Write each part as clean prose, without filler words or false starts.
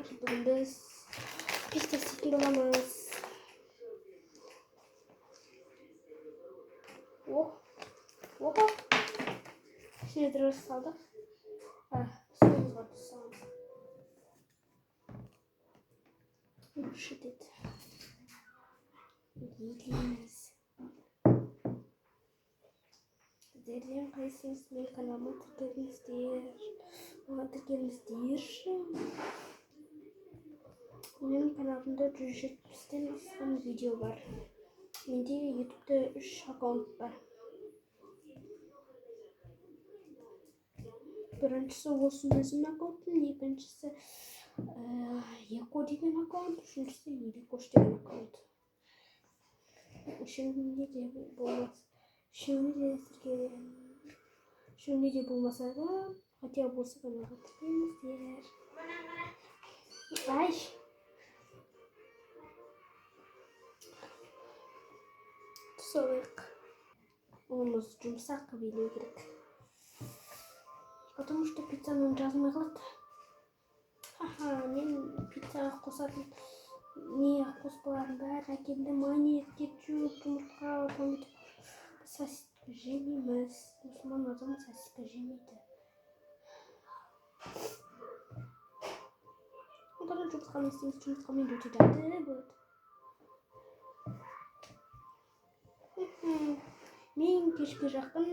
Бүгін біз пеште істейтін боламыз. Опа. Ішіне дұрыс салдық. Суымызға тұз саламыз. Шыдет. Елейміз. Сіздерден қайсыңыз мен каналыма тіркеліңіздерші. Менің каналымда 170-тен астам видео бар. Менде ютубта 3 аккаунт бар. Біріншісі осы өзім аккаунтым, екіншісі Еко деген аккаунт, үшіншісі Ерекош деген аккаунт. Үшеуіне де болмаса да, хотя болса каналға тіркеліңіздер. Ай! Тұсалайық. Онымыз жұмсақ билеу керек. Потому что пиццаның жазмай қалады. Мен пиццаға қосатын қоспалардың бәрі әкелдім. Майонез, кетчуп, жұмыртқа, помидор. Сосиска жемейміз. Мұсылман адам сосиска жемейді. Одан жұмыртқамен істейміз. Жұмыртқамен өте жаты болады. Мен кешке жақын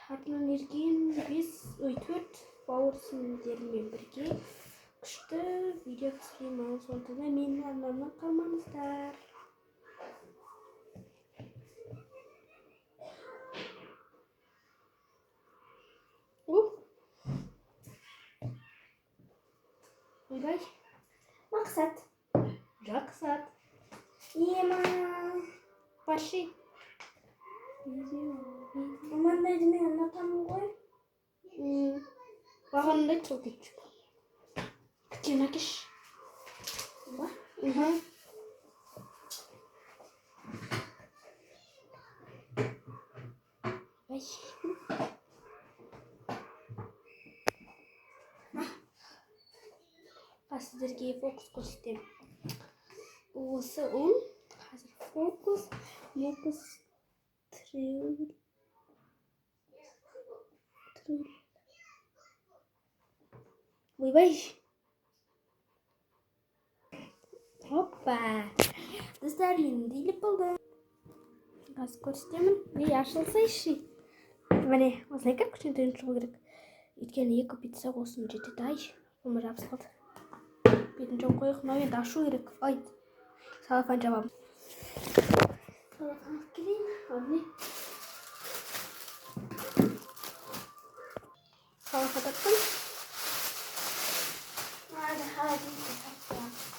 артынан ерген 4 бауыр сіңлілеріммен бірге күшті видео түсіремін. Сондықтан менің арнамнан қалмаңыздар. Ойбай, мақсат, жақсат, ема, парши. Мамандайды мен ұнатамын ғой. Бағанындай сол кетчуп. Күткен әкеш. Ба? Бай. Сіздерге фокус көрсетемін. Осы ұн. Қазір фокус. Ойбай. Опа. Достар, менің дейліп болды. Қазір көрсетемін. Ашылса іші. Міне, осылай кіріп күшентен шығу керек. Өйткені 2 пицца осыны жетеді. Ай, қолыма жабыс қалды. Бетін жауып қойық. Мынау енді ашу керек. Ай, салафан жабамын. Салафан келейін. Алдын. Салафан таптым.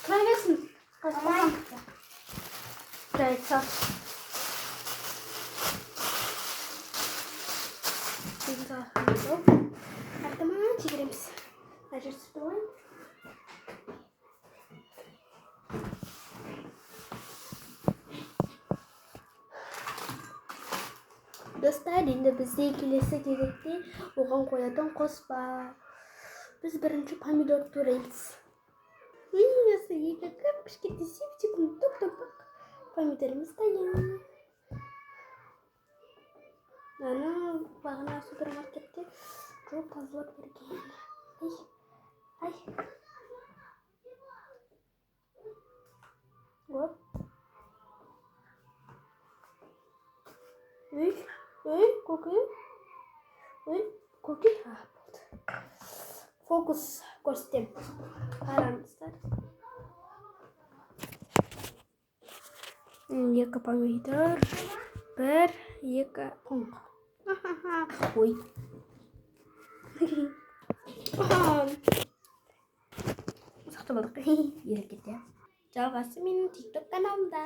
Кырай берсін. Қамай. Жайт сал. Біздің салафан жауып. Артыман шегіреміз. Әжір сүрді ойын. Достар, енді бізде келесі кезекте оған қоятын қоспа. Біз бірінші помидор тураймыз. Осы екі кішкентай сеп-сепін топ-топақ помидорымыз дайын. Ана бағана супермаркетте жол тазалап берген. Ай. Оп. Көке. Болды. Фокус көрсетем. Қараңыздар. 2 помидор, 1, 2 қоңқ. Ой. Сақтап алдық. Ерекет. Жалғасы менің TikTok каналымда.